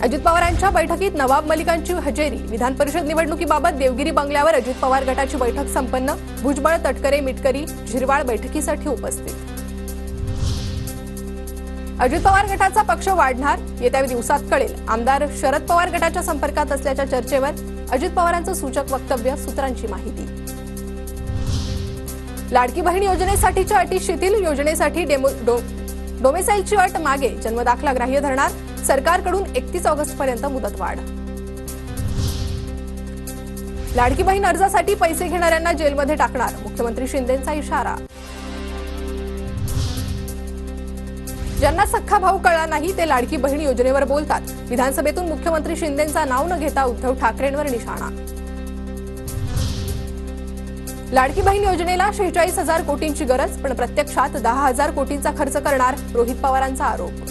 अजित पवारांच्या बैठकीत नवाब मलिकांची हजेरी। विधान परिषद निवडणुकीबाबत देवगिरी बंगल्यावर अजित पवार गटाची बैठक संपन्न। भुजबळ, तटकरे, मिटकरी, झिरवाळ बैठकीसाठी उपस्थित। अजित पवार गटाचा पक्ष वाढणार, येत्या दिवसात कळेल। आमदार शरद पवार गटाच्या संपर्कात असल्याच्या चर्चेवर अजित पवारांचं सूचक वक्तव्य, सूत्रांची माहिती। लाडकी बहीण योजनेसाठीच्या अटी शिथिल, योजनेसाठी डोमेसाईलची अट मागे, जन्मदाखला ग्राह्य धरणार। सरकारकडून 31 ऑगस्टपर्यंत मुदतवाढ। लाडकी बहीण अर्जासाठी पैसे घेणाऱ्यांना जेलमध्ये टाकणार, मुख्यमंत्री शिंदेंचा इशारा। ज्यांना सख्खा भाऊ कळला नाही ते लाडकी बहीण योजनेवर बोलतात। विधानसभेतून मुख्यमंत्री शिंदेंचा नाव न घेता उद्धव ठाकरेंवर निशाणा। लाडकी बहीण योजनेला 46,000 कोटींची गरज, पण प्रत्यक्षात 10,000 कोटींचा खर्च करणार, रोहित पवारांचा आरोप।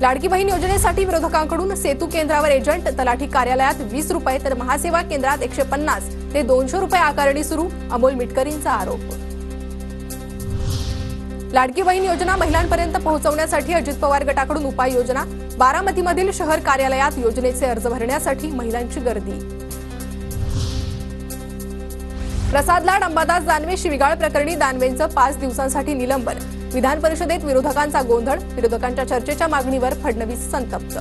लाडकी बहीण योजनेसाठी विरोधकांकडून सेतू केंद्रावर एजंट, तलाठी कार्यालयात 20 रुपये तर महासेवा केंद्रात 150 ते 200 रुपये आकारणी सुरू, अमोल मिटकरींचा आरोप। लाडकी बहीण योजना महिलांपर्यंत पोहोचवण्यासाठी अजित पवार गटाकडून उपाययोजना। बारामतीमधील शहर कार्यालयात योजनेचे अर्ज भरण्यासाठी महिलांची गर्दी। प्रसाद लाड, अंबादास दानवे शिवीगाळ प्रकरणी दानवेंचं 5 दिवसांसाठी निलंबन। विधान परिषदेत विरोधकांचा गोंधळ, विरोधकांच्या चर्चेच्या मागणीवर फडणवीस संतप्त।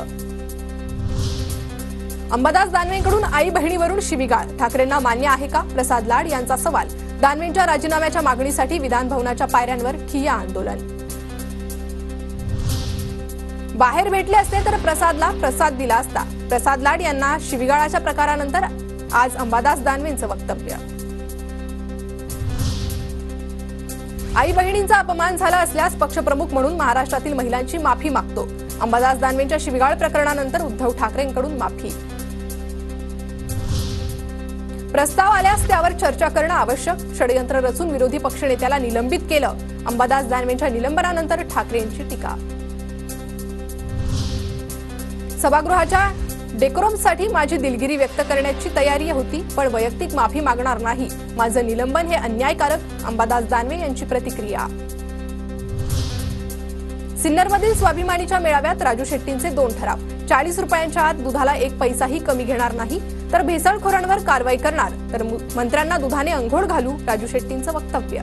अंबादास दानवेंकडून आई बहिणीवरून शिवीगाळ, ठाकरेंना मान्य आहे का? प्रसाद लाड यांचा सवाल। दानवेंच्या राजीनाम्याच्या मागणीसाठी विधान भवनाच्या पायऱ्यांवर ठिय्या आंदोलन। बाहेर भेटले असते तर प्रसादला प्रसाद दिला असता, प्रसाद लाड यांना शिवीगाळाच्या प्रकारानंतर आज अंबादास दानवेंचं वक्तव्य। आई बहिणींचा अपमान झाला असल्यास पक्षप्रमुख म्हणून महाराष्ट्रातील महिलांची माफी मागतो। अंबादास दानवेंच्या शिवीगाळ प्रकरणानंतर उद्धव ठाकरेंकडून माफी। प्रस्ताव आल्यास त्यावर चर्चा करणं आवश्यक, षडयंत्र रचून विरोधी पक्षनेत्याला निलंबित केलं। अंबादास दानवेंच्या निलंबनानंतर ठाकरेंची टीका। सभागृहाच्या डेकोरमसाठी माझी दिलगिरी व्यक्त करण्याची तयारी होती, पण वैयक्तिक माफी मागणार नाही। माझं निलंबन हे अन्यायकारक, अंबादास दानवे यांची प्रतिक्रिया। सिन्नरमधील स्वाभिमानीच्या मेळाव्यात राजू शेट्टींचे 2 ठराव। 40 रुपयांच्या आत दुधाला 1 पैसाही कमी घेणार नाही, तर भेसळखोरांवर कारवाई करणार, तर मंत्र्यांना दुधाने अंघोळ घालू, राजू शेट्टींचं वक्तव्य।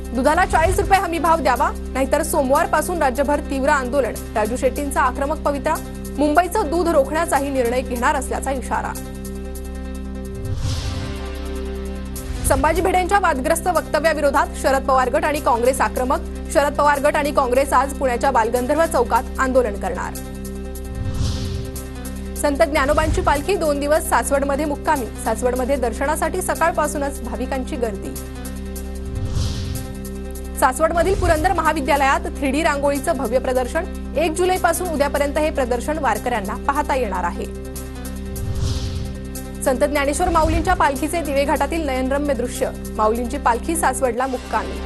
दुधाला 40 रुपये हमी भाव द्यावा, नाहीतर सोमवारपासून राज्यभर तीव्र आंदोलन, राजू शेट्टींचा आक्रमक पवित्रा। मुंबईचं दूध रोखण्याचाही निर्णय घेणार असल्याचा इशारा। संभाजी भिडेंच्या वादग्रस्त वक्तव्याविरोधात शरद पवार गट आणि काँग्रेस आक्रमक। शरद पवार गट आणि काँग्रेस आज पुण्याच्या बालगंधर्व चौकात आंदोलन करणार। संत ज्ञानोबांची पालखी 2 दिवस सासवडमध्ये मुक्कामी। सासवडमध्ये दर्शनासाठी सकाळपासूनच भाविकांची गर्दी। सासवडमधील पुरंदर महाविद्यालयात 3D रांगोळीचं भव्य प्रदर्शन। 1 जुलैपासून उद्यापर्यंत हे प्रदर्शन वारकऱ्यांना पाहता येणार आहे। संत ज्ञानेश्वर माऊलींच्या पालखीचे दिवे घाटातील नयनरम्य दृश्य। माऊलींची पालखी सासवडला मुक्कामी।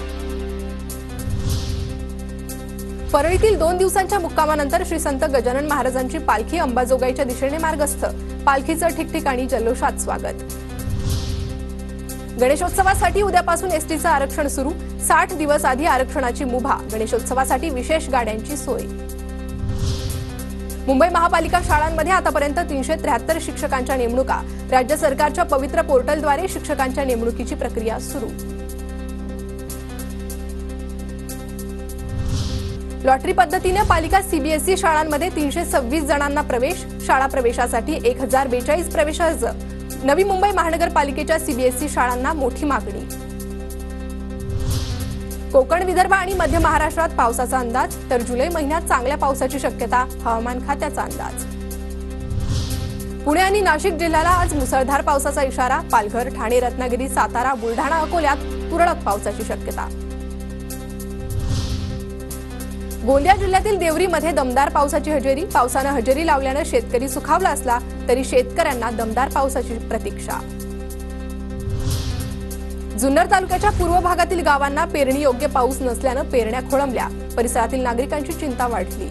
परळीतील 2 दिवसांच्या मुक्कामानंतर श्री संत गजानन महाराजांची पालखी अंबाजोगाईच्या दिशेने मार्गस्थ। पालखीचं ठिकठिकाणी जल्लोषात स्वागत। गणेशोत्सवासाठी उद्यापासून एसटीचं आरक्षण सुरू। 60 दिवस आधी आरक्षणाची मुभा। गणेशोत्सवासाठी विशेष गाड्यांची सोय। मुंबई महापालिका शाळांमध्ये आतापर्यंत 373 शिक्षकांच्या नेमणुका। राज्य सरकारच्या पवित्र पोर्टलद्वारे शिक्षकांच्या नेमणुकीची प्रक्रिया सुरू। लॉटरी पद्धतीने पालिका सीबीएसई शाळांमध्ये 326 जणांना प्रवेश। शाळा प्रवेशासाठी 1042 प्रवेश अर्ज। नवी मुंबई महानगरपालिकेच्या सीबीएसई शाळांना मोठी मागणी। कोकण, विदर्भ आणि मध्य महाराष्ट्रात पावसाचा अंदाज, तर जुलै महिन्यात चांगल्या पावसाची शक्यता, हवामान खात्याचा अंदाज। पुणे आणि नाशिक जिल्ह्याला आज मुसळधार पावसाचा इशारा। पालघर, ठाणे, रत्नागिरी, सातारा, बुलढाणा, अकोल्यात तुरळक पावसाची शक्यता। गोंदिया जिल्ह्यातील देवरीमध्ये दमदार पावसाची हजेरी। पावसानं हजेरी लावल्यानं शेतकरी सुखावला असला तरी शेतकऱ्यांना दमदार पावसाची प्रतीक्षा। जुन्नर तालुक्याच्या पूर्व भागातील गावांना पेरणी योग्य पाऊस नसल्यानं पेरण्या खोळंबल्या। परिसरातील नागरिकांची चिंता वाढली।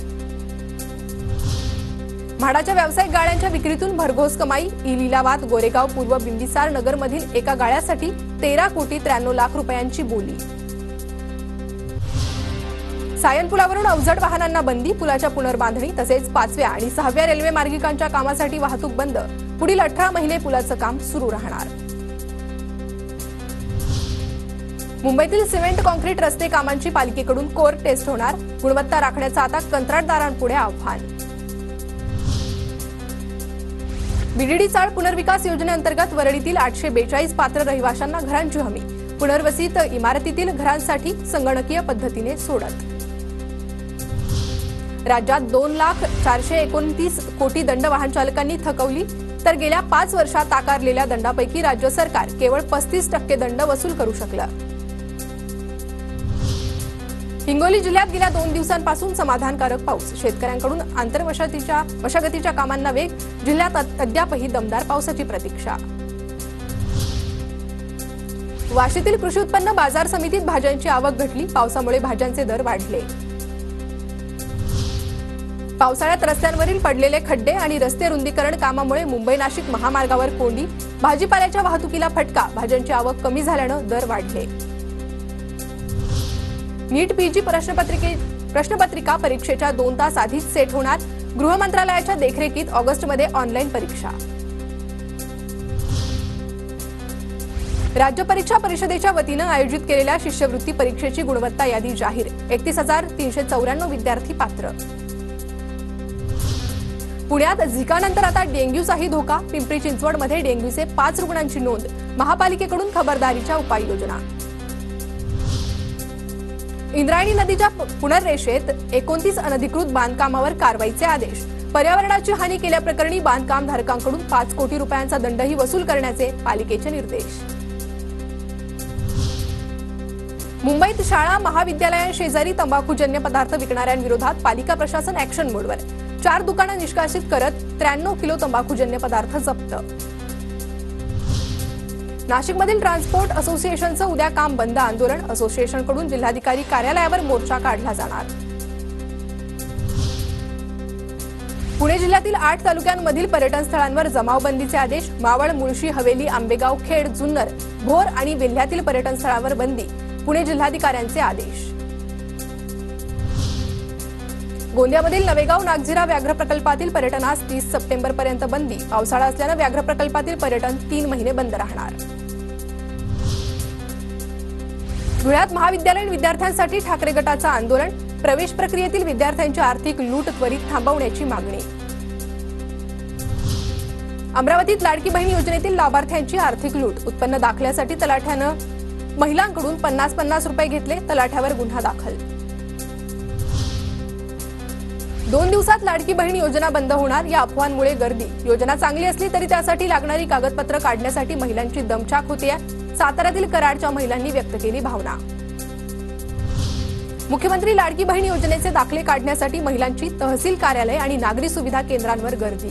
म्हाडाच्या व्यावसायिक गाळ्यांच्या विक्रीतून भरघोस कमाई। ई लिलावात गोरेगाव पूर्व बिंबिसार नगरमधील एका गाळ्यासाठी 13 कोटी 93 लाख रुपयांची बोली। सायन पुलावरून अवजड वाहनांना बंदी, पुलाच्या पुनर्बांधणी तसेच 5व्या आणि 6व्या रेल्वे मार्गिकांच्या कामासाठी वाहतूक बंद. पुढील 18 महिने पुलाचं काम सुरू राहणार. मुंबईतील सिमेंट कॉन्क्रीट रस्ते कामांची पालिकेकडून कोर टेस्ट होणार. गुणवत्ता राखण्याचं आता कंत्राटदारांपुढे आव्हान. बीडीडी चाळ पुनर्विकास योजनेअंतर्गत वरळीतील 842 पात्र रहिवाशांना घरांची हमी. पुनर्वसित इमारतीतील घरांसाठी संगणकीय पद्धतीने सोडत. राज्यात 2,04,29 कोटी दंड वाहन चालकांनी थकवली, तर गेल्या 5 वर्षात आकारलेल्या दंडापैकी राज्य सरकार केवळ 35% दंड वसूल करू शकलं. हिंगोली जिल्ह्यात गेल्या 2 दिवसांपासून समाधानकारक पाऊस. शेतकऱ्यांकडून आंतरमशागतीच्या कामांना वेग. जिल्ह्यात अद्यापही दमदार पावसाची प्रतीक्षा. वाशीतील कृषी उत्पन्न बाजार समितीत भाज्यांची आवक घटली. पावसामुळे भाज्यांचे दर वाढले. पावसाळ्यात रस्त्यांवरील पडलेले खड्डे आणि रस्ते रुंदीकरण कामामुळे मुंबई नाशिक महामार्गावर कोंडी. भाजीपाल्याच्या वाहतुकीला फटका. भाज्यांची आवक कमी झाल्यानं दर वाढले. नीट पीजी प्रश्नपत्रिका परीक्षेच्या 2 तास आधीच सेट होणार. गृह मंत्रालयाच्या देखरेखीत ऑगस्टमध्ये ऑनलाईन परीक्षा. राज्य परीक्षा परिषदेच्या वतीनं आयोजित केलेल्या शिष्यवृत्ती परीक्षेची गुणवत्ता यादी जाहीर. 31,394 विद्यार्थी पात्र. पुण्यात झिकानंतर आता डेंग्यूचाही धोका. पिंपरी चिंचवडमध्ये डेंग्यूचे 5 रुग्णांची नोंद. महापालिकेकडून खबरदारीच्या उपाययोजना. इंद्रायणी नदीच्या पुनर्रेषेत 29 अनधिकृत बांधकामावर कारवाईचे आदेश. पर्यावरणाची हानी केल्याप्रकरणी बांधकामधारकांकडून 5 कोटी रुपयांचा दंडही वसूल करण्याचे पालिकेचे निर्देश. मुंबईत शाळा महाविद्यालयांशेजारी तंबाखूजन्य पदार्थ विकणाऱ्यांविरोधात पालिका प्रशासन ऍक्शन मोडवर. 4 दुकानं निष्कासित करत 93 किलो तंबाखूजन्य पदार्थ जप्त. नाशिकमधील ट्रान्सपोर्ट असोसिएशनचं उद्या काम बंद आंदोलन. असोसिएशनकडून जिल्हाधिकारी कार्यालयावर मोर्चा काढला जाणार. पुणे जिल्ह्यातील 8 तालुक्यांमधील पर्यटन स्थळांवर जमावबंदीचे आदेश. मावळ, मुळशी, हवेली, आंबेगाव, खेड, जुन्नर, भोर आणि वेल्ह्यातील पर्यटन स्थळांवर बंदी. पुणे जिल्हाधिकाऱ्यांचे आदेश. गोंदियामधील नवेगाव नागझिरा व्याघ्र प्रकल्पातील पर्यटनास 30 सप्टेंबरपर्यंत बंदी. पावसाळा असल्यानं व्याघ्र प्रकल्पातील पर्यटन 3 महिने बंद राहणार. धुळ्यात महाविद्यालयीन विद्यार्थ्यांसाठी ठाकरे गटाचं आंदोलन. प्रवेश प्रक्रियेतील विद्यार्थ्यांची आर्थिक लूट त्वरित थांबवण्याची मागणी. अमरावतीत लाडकी बहीण योजनेतील लाभार्थ्यांची आर्थिक लूट. उत्पन्न दाखल्यासाठी तलाठ्यानं महिलांकडून 50-50 रुपये घेतले. तलाठ्यावर गुन्हा दाखल. 2 दिवसात लाडकी बहीण योजना बंद होणार. या अफवांमुळे गर्दी. योजना चांगली असली तरी त्यासाठी लागणारी कागदपत्र काढण्यासाठी महिलांची दमछाक होतीये. साताऱ्यातील कराडच्या महिलांनी व्यक्त केली भावना. मुख्यमंत्री लाडकी बहीण योजनेचे दाखले काढण्यासाठी महिलांची तहसील कार्यालय आणि नागरी सुविधा केंद्रांवर गर्दी.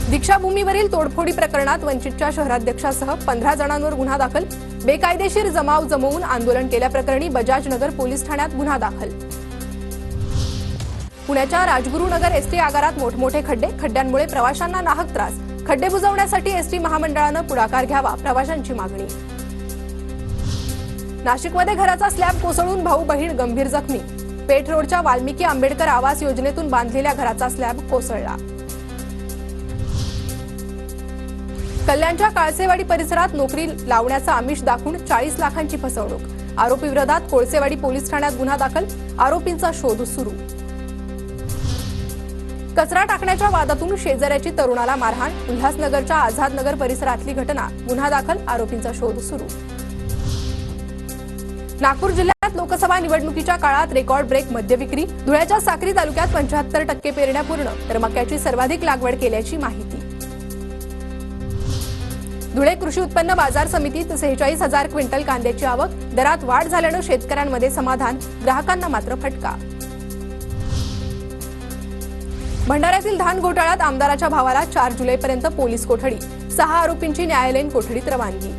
दीक्षाभूमीवरील तोडफोडी प्रकरणात वंचितच्या शहराध्यक्षासह 15 जणांवर गुन्हा दाखल. बेकायदेशीर जमाव जमवून आंदोलन केल्याप्रकरणी बजाजनगर पोलीस ठाण्यात गुन्हा दाखल. पुण्याच्या राजगुरुनगर एसटी आगारात मोठमोठे खड्डे. खड्ड्यांमुळे प्रवाशांना नाहक त्रास. खड्डे बुजवण्यासाठी एसटी महामंडळानं पुढाकार घ्यावा. प्रवाशांची मागणी. नाशिकमध्ये घराचा स्लॅब कोसळून भाऊ बहीण गंभीर जखमी. पेठ रोडच्या वाल्मिकी आंबेडकर आवास योजनेतून बांधलेल्या घराचा स्लॅब कोसळला. कल्याणच्या काळसेवाडी परिसरात नोकरी लावण्याचा आमिष दाखवून 40 लाखांची फसवणूक. आरोपी विरोधात कोळसेवाडी पोलीस ठाण्यात गुन्हा दाखल. आरोपींचा शोध सुरू. कचरा टाकण्याच्या वादातून शेजाऱ्याची तरुणाला मारहाण. उल्हासनगरच्या आझादनगर परिसरातली घटना. गुन्हा दाखल. आरोपींचा शोध सुरू. नागपूर जिल्ह्यात लोकसभा निवडणुकीच्या काळात रेकॉर्ड ब्रेक मद्य विक्री. धुळ्याच्या साक्री तालुक्यात 75% पेरण्या पूर्ण, तर मक्याची सर्वाधिक लागवड केल्याची माहिती. धुळे कृषी उत्पन्न बाजार समितीत 46,000 क्विंटल कांद्याची आवक. दरात वाढ झाल्यानं शेतकऱ्यांमध्ये समाधान. ग्राहकांना मात्र फटका. भंडाऱ्यातील धान घोटाळ्यात आमदाराच्या भावाला 4 जुलैपर्यंत पोलीस कोठडी. 6 आरोपींची न्यायालयीन कोठडीत रवानगी.